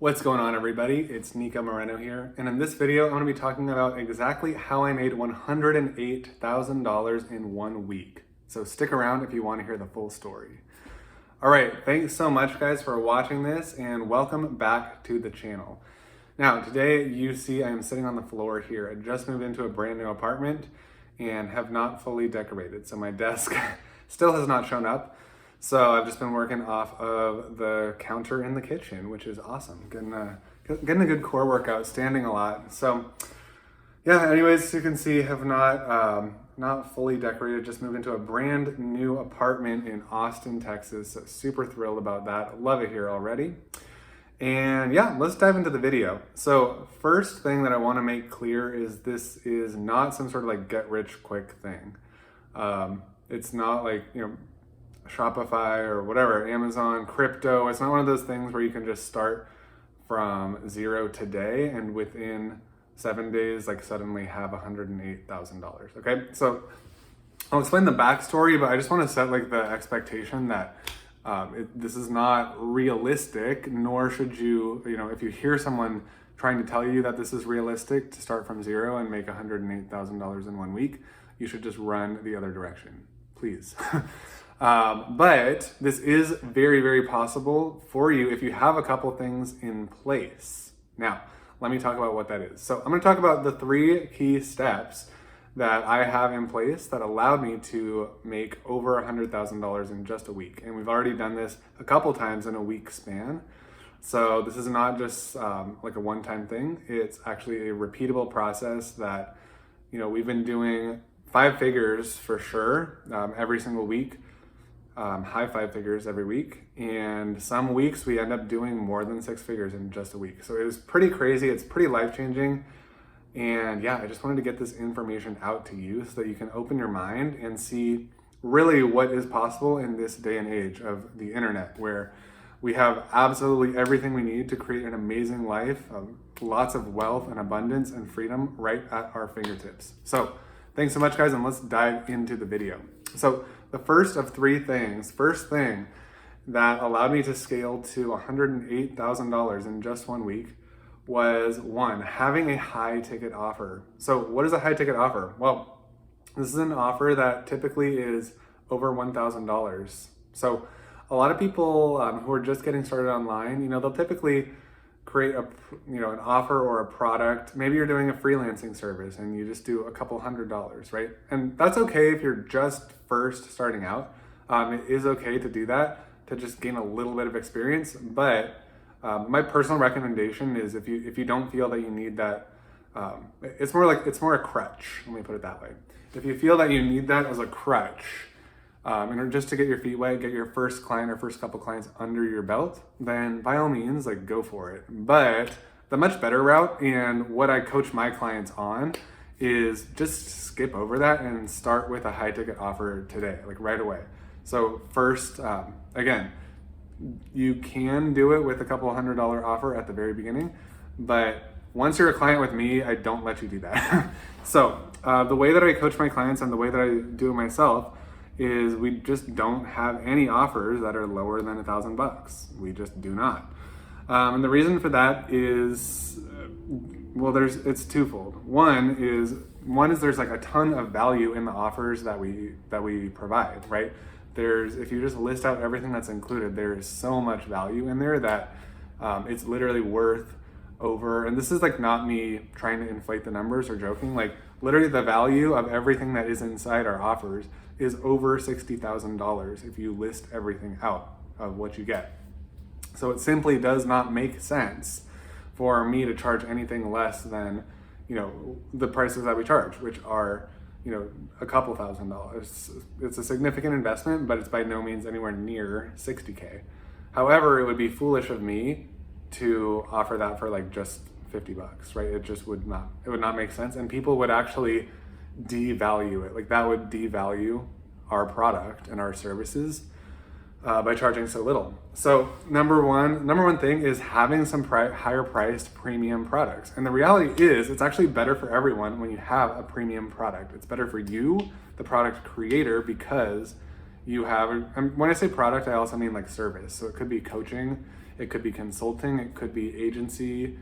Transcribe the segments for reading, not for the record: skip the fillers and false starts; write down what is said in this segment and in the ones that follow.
What's going on, everybody? It's Nico Moreno here, and in this video I'm going to be talking about exactly how I made $108,000 in 1 week. So stick around if you want to hear the full story. Alright, thanks so much guys for watching this, and welcome back to the channel. Now today you see I am sitting on the floor here. I just moved into a brand new apartment and have not fully decorated, so my desk still has not shown up. So I've just been working off of the counter in the kitchen, which is awesome. Getting a good core workout, standing a lot. So yeah, anyways, as you can see, have not fully decorated, just moved into a brand new apartment in Austin, Texas. So super thrilled about that. Love it here already. And yeah, let's dive into the video. So first thing that I want to make clear is this is not some sort of like get rich quick thing. It's not like, Shopify or whatever, Amazon, crypto. It's not one of those things where you can just start from zero today and within 7 days, like suddenly have $108,000. Okay, so I'll explain the backstory, but I just want to set like the expectation that this is not realistic, nor should you, if you hear someone trying to tell you that this is realistic to start from zero and make $108,000 in 1 week, you should just run the other direction, please. But this is very, very possible for you if you have a couple things in place. Now, let me talk about what that is. So I'm going to talk about the 3 key steps that I have in place that allowed me to make over $100,000 in just a week. And we've already done this a couple times in a week span. So this is not just like a one-time thing. It's actually a repeatable process that, we've been doing 5 figures for sure every single week. High 5 figures every week, and some weeks we end up doing more than 6 figures in just a week. So it is pretty crazy. It's pretty life-changing, and yeah, I just wanted to get this information out to you so that you can open your mind and see really what is possible in this day and age of the internet, where we have absolutely everything we need to create an amazing life of lots of wealth and abundance and freedom right at our fingertips. So thanks so much guys, and let's dive into the video. So the first of 3 things, first thing that allowed me to scale to $108,000 in just 1 week was 1, having a high ticket offer. So what is a high ticket offer? Well, this is an offer that typically is over $1,000. So a lot of people who are just getting started online, they'll typically create an offer or a product. Maybe you're doing a freelancing service and you just do a couple $100s, right? And that's okay if you're just first starting out. It is okay to do that, to just gain a little bit of experience. But my personal recommendation is if you don't feel that you need that, it's more a crutch. Let me put it that way. If you feel that you need that as a crutch, and just to get your feet wet, get your first client or first couple clients under your belt, then by all means, go for it. But the much better route, and what I coach my clients on, is just skip over that and start with a high ticket offer today, right away. So first, again, you can do it with a couple $100 offer at the very beginning, but once you're a client with me, I don't let you do that. So the way that I coach my clients and the way that I do it myself is we just don't have any offers that are lower than $1,000. We just do not. And the reason for that is, it's twofold. One is there's a ton of value in the offers that we provide, right? If you just list out everything that's included, there is so much value in there that it's literally worth over, and this is not me trying to inflate the numbers or joking, literally the value of everything that is inside our offers is over $60,000 if you list everything out of what you get. So it simply does not make sense for me to charge anything less than, the prices that we charge, which are, a couple $1,000s. It's a significant investment, but it's by no means anywhere near 60K. However, it would be foolish of me to offer that for just $50, right? It would not make sense, and people would actually devalue it. That would devalue our product and our services by charging so little. So number one thing is having some higher priced premium products. And the reality is it's actually better for everyone when you have a premium product. It's better for you, the product creator, because you have, and when I say product, I also mean service. So it could be coaching, It could be consulting. It could be agency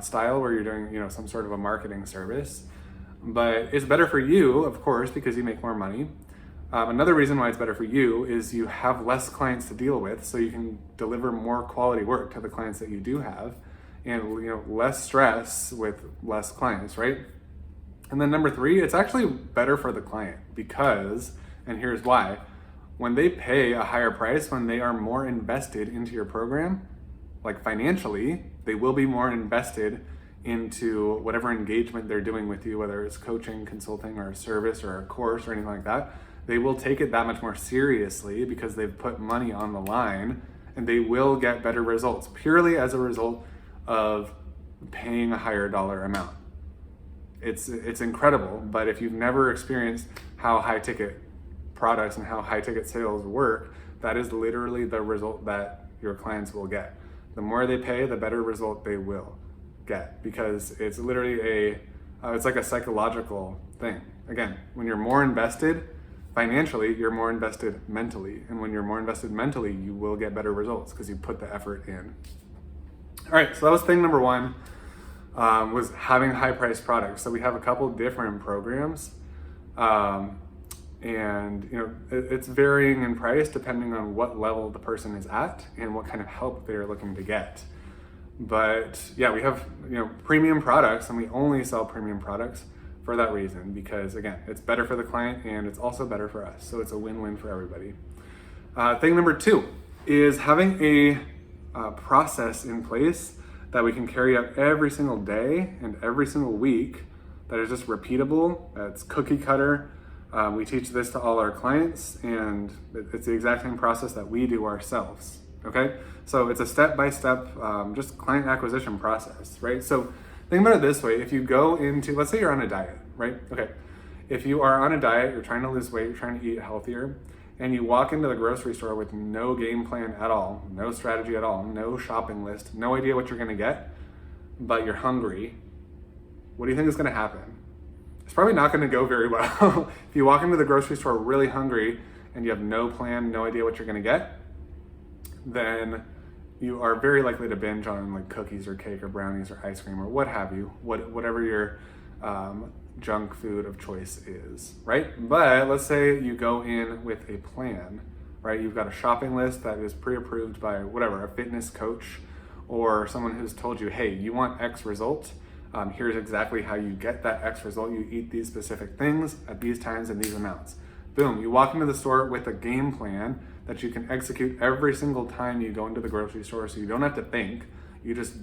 style where you're doing, some sort of a marketing service. But it's better for you, of course, because you make more money. Another reason why it's better for you is you have less clients to deal with, so you can deliver more quality work to the clients that you do have, and less stress with less clients, right? And then number 3, it's actually better for the client because, and here's why, when they pay a higher price, when they are more invested into your program, like financially, they will be more invested into whatever engagement they're doing with you, whether it's coaching, consulting, or a service or a course or anything like that. They will take it that much more seriously because they've put money on the line, and they will get better results purely as a result of paying a higher dollar amount. It's incredible, but if you've never experienced how high ticket products and how high ticket sales work, that is literally the result that your clients will get. The more they pay, the better result they will get, because it's literally it's like a psychological thing. Again, when you're more invested financially, you're more invested mentally. And when you're more invested mentally, you will get better results because you put the effort in. All right, so that was thing number 1, was having high priced products. So we have a couple different programs. And it's varying in price depending on what level the person is at and what kind of help they're looking to get. But yeah, we have premium products, and we only sell premium products for that reason, because again, it's better for the client and it's also better for us. So it's a win-win for everybody. Thing number 2 is having a process in place that we can carry out every single day and every single week that is just repeatable. It's cookie cutter. We teach this to all our clients, and it's the exact same process that we do ourselves, okay? So it's a step-by-step just client acquisition process, right? So think about it this way. If you go into, let's say you're on a diet, right? Okay, if you are on a diet, you're trying to lose weight, you're trying to eat healthier, and you walk into the grocery store with no game plan at all, no strategy at all, no shopping list, no idea what you're gonna get, but you're hungry, what do you think is gonna happen? It's probably not going to go very well. If you walk into the grocery store really hungry and you have no plan, no idea what you're going to get, then you are very likely to binge on like cookies or cake or brownies or ice cream or what have you, whatever your junk food of choice is, right? But let's say you go in with a plan, right? You've got a shopping list that is pre-approved by whatever, a fitness coach or someone who's told you, hey, you want X result. Here's exactly how you get that X result. You eat these specific things at these times and these amounts. Boom, you walk into the store with a game plan that you can execute every single time you go into the grocery store, so you don't have to think. You just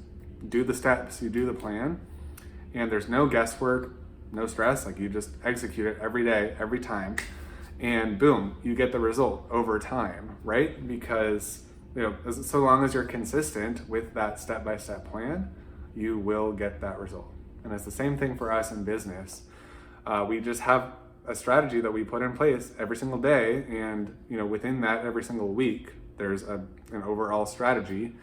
do the steps, you do the plan, and there's no guesswork, no stress. Like, you just execute it every day, every time, and boom, you get the result over time, right? Because so long as you're consistent with that step-by-step plan, you will get that result. And it's the same thing for us in business. We just have a strategy that we put in place every single day, and within that every single week there's an overall strategy,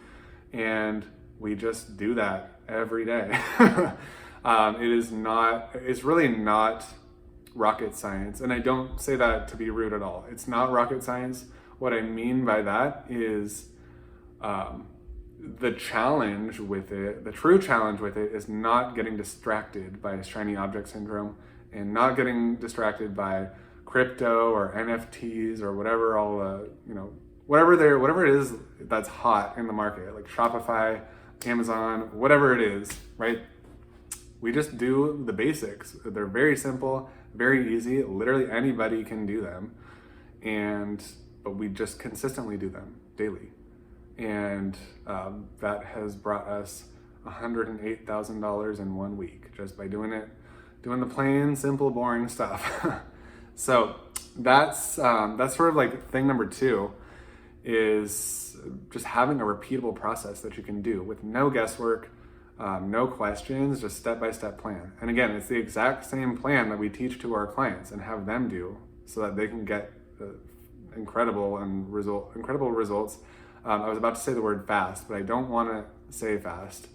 and we just do that every day. It's really not rocket science, and I don't say that to be rude at all. It's not rocket science. What I mean by that is the challenge with it, the true challenge with it, is not getting distracted by shiny object syndrome, and not getting distracted by crypto or NFTs or whatever whatever it is that's hot in the market, like Shopify, Amazon, whatever it is, right? We just do the basics. They're very simple, very easy. Literally anybody can do them, but we just consistently do them daily. And that has brought us $108,000 in 1 week just by doing the plain, simple, boring stuff. So that's sort of like thing number 2, is just having a repeatable process that you can do with no guesswork, no questions, just step-by-step plan. And again, it's the exact same plan that we teach to our clients and have them do, so that they can get incredible results. I was about to say the word fast, but I don't want to say fast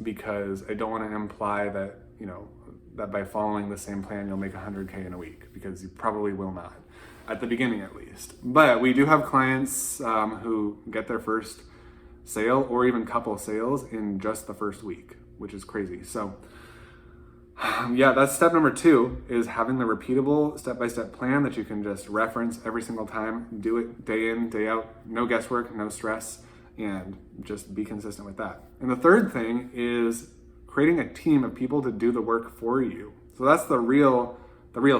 because I don't want to imply that, that by following the same plan, you'll make 100K in a week, because you probably will not. at the beginning at least. But we do have clients who get their first sale or even couple sales in just the first week, which is crazy. So yeah, that's step number 2, is having the repeatable step-by-step plan that you can just reference every single time. Do it day in, day out, no guesswork, no stress, and just be consistent with that. And the third thing is creating a team of people to do the work for you. So that's the real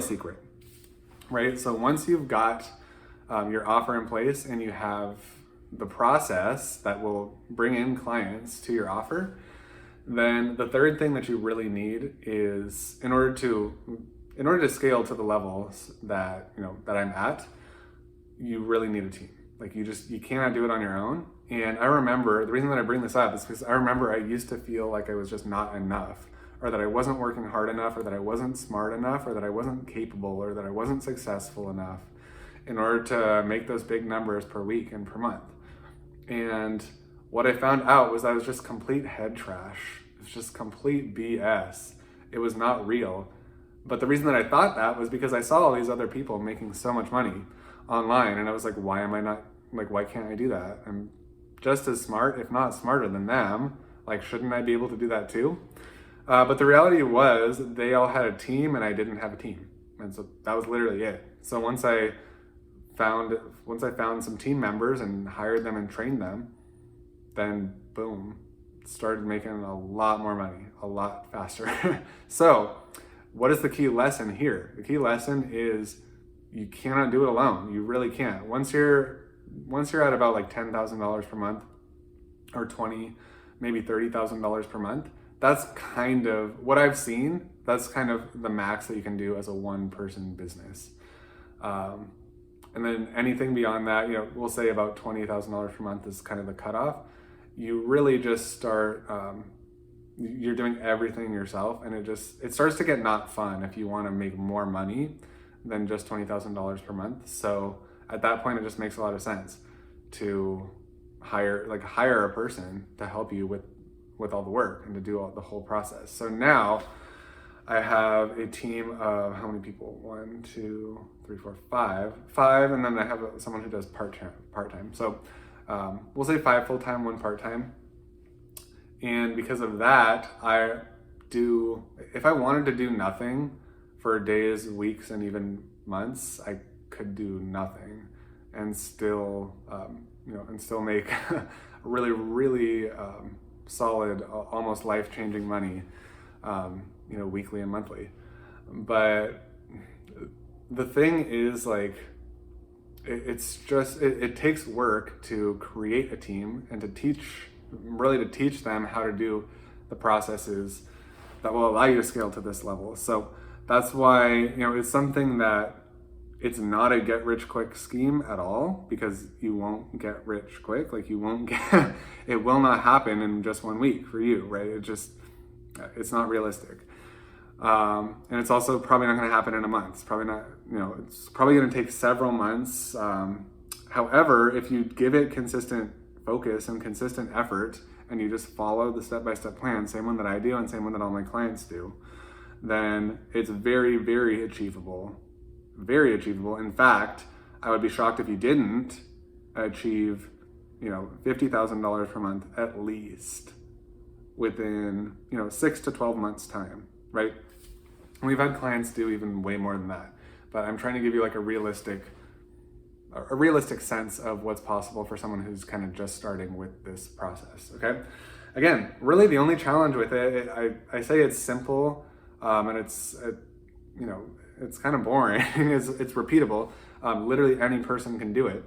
secret, right? So once you've got your offer in place and you have the process that will bring in clients to your offer, then the third thing that you really need is, in order to scale to the levels that that I'm at, you really need a team. Like you cannot do it on your own. And I remember, the reason that I bring this up is because I remember I used to feel like I was just not enough, or that I wasn't working hard enough, or that I wasn't smart enough, or that I wasn't capable, or that I wasn't successful enough in order to make those big numbers per week and per month. And what I found out was that it was just complete head trash. It was just complete BS. It was not real. But the reason that I thought that was because I saw all these other people making so much money online, and I was like, why can't I do that? I'm just as smart, if not smarter than them. Like, shouldn't I be able to do that too? But the reality was they all had a team and I didn't have a team. And so that was literally it. So once I found some team members and hired them and trained them, then boom, started making a lot more money, a lot faster. So what is the key lesson here? The key lesson is you cannot do it alone. You really can't. Once you're at about like $10,000 per month, or $20,000, maybe $30,000 per month, that's kind of what I've seen. That's kind of the max that you can do as a one-person business. And then anything beyond that, we'll say about $20,000 per month is kind of the cutoff. You really just start, you're doing everything yourself, and it starts to get not fun if you want to make more money than just $20,000 per month. So at that point, it just makes a lot of sense to hire a person to help you with all the work and to do the whole process. So now I have a team of how many people? 1, 2, 3, 4, 5, and then I have someone who does part-time. So we'll say 5 full-time, 1 part-time. And because of that, if I wanted to do nothing for days, weeks, and even months, I could do nothing and still make really, really solid, almost life-changing money, weekly and monthly. But the thing is, like, it takes work to create a team and to teach them how to do the processes that will allow you to scale to this level. So that's why, it's something that it's not a get rich quick scheme at all, because you won't get rich quick. Like, it will not happen in just 1 week for you, right? It's not realistic. And it's also probably not going to happen in a month. It's probably not, it's probably going to take several months. However, if you give it consistent focus and consistent effort, and you just follow the step-by-step plan, same one that I do and same one that all my clients do, then it's very, very achievable. Very achievable. In fact, I would be shocked if you didn't achieve, $50,000 per month at least within, 6 to 12 months time, right? And we've had clients do even way more than that, but I'm trying to give you like a realistic sense of what's possible for someone who's kind of just starting with this process. Okay. Again, really the only challenge with it, I say it's simple, and it's kind of boring. It's repeatable. Literally any person can do it.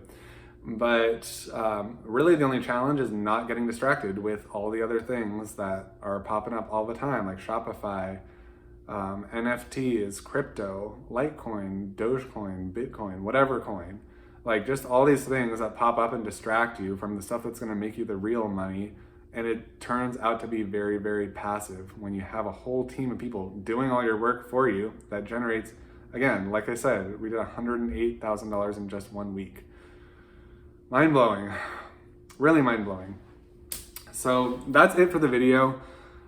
But really the only challenge is not getting distracted with all the other things that are popping up all the time, like Shopify, NFTs, crypto, Litecoin, Dogecoin, Bitcoin, whatever coin. Like, just all these things that pop up and distract you from the stuff that's going to make you the real money. And it turns out to be very, very passive when you have a whole team of people doing all your work for you that generates, again, like I said, we did $108,000 in just 1 week. Mind-blowing, really mind-blowing. So that's it for the video.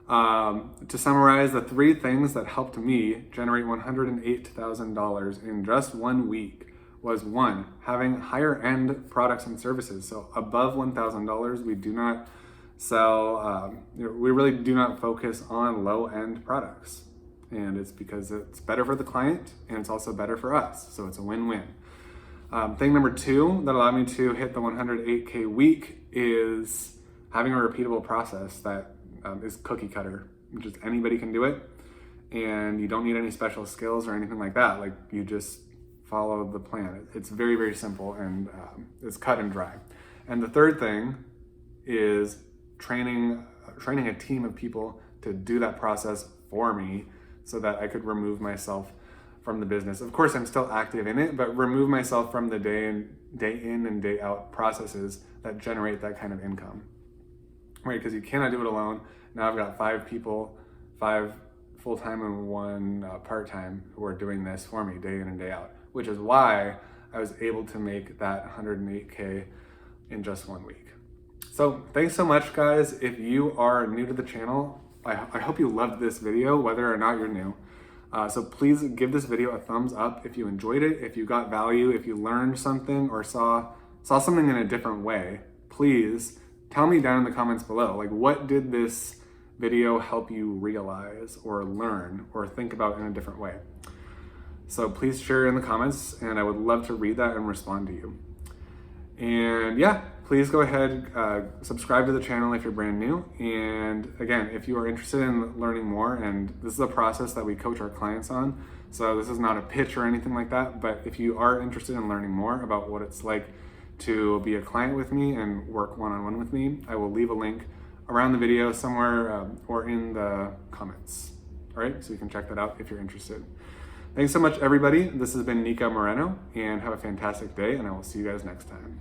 To summarize, the 3 things that helped me generate $108,000 in just 1 week was one, having higher end products and services. So above $1,000, we do not sell, we really do not focus on low end products. And it's because it's better for the client and it's also better for us. So it's a win-win. Thing number two that allowed me to hit the 108K week is having a repeatable process that is cookie cutter, which is anybody can do it. And you don't need any special skills or anything like that. Like, you just follow the plan. It's very, very simple, and it's cut and dry. And the third thing is training a team of people to do that process for me so that I could remove myself from the business. Of course, I'm still active in it, but remove myself from the day in and day out processes that generate that kind of income, right? Because you cannot do it alone. Now I've got 5 people, 5 full-time and 1 part-time, who are doing this for me day in and day out, which is why I was able to make that 108K in just 1 week. So thanks so much, guys. If you are new to the channel, I hope you loved this video, whether or not you're new. So please give this video a thumbs up if you enjoyed it, if you got value, if you learned something or saw something in a different way. Please tell me down in the comments below, like, what did this video help you realize or learn or think about in a different way? So please share in the comments, and I would love to read that and respond to you. And yeah, please go ahead, subscribe to the channel if you're brand new. And again, if you are interested in learning more, and this is a process that we coach our clients on, so this is not a pitch or anything like that, but if you are interested in learning more about what it's like to be a client with me and work one-on-one with me, I will leave a link around the video somewhere or in the comments. All right, so you can check that out if you're interested. Thanks so much, everybody. This has been Nico Moreno, and have a fantastic day, and I will see you guys next time.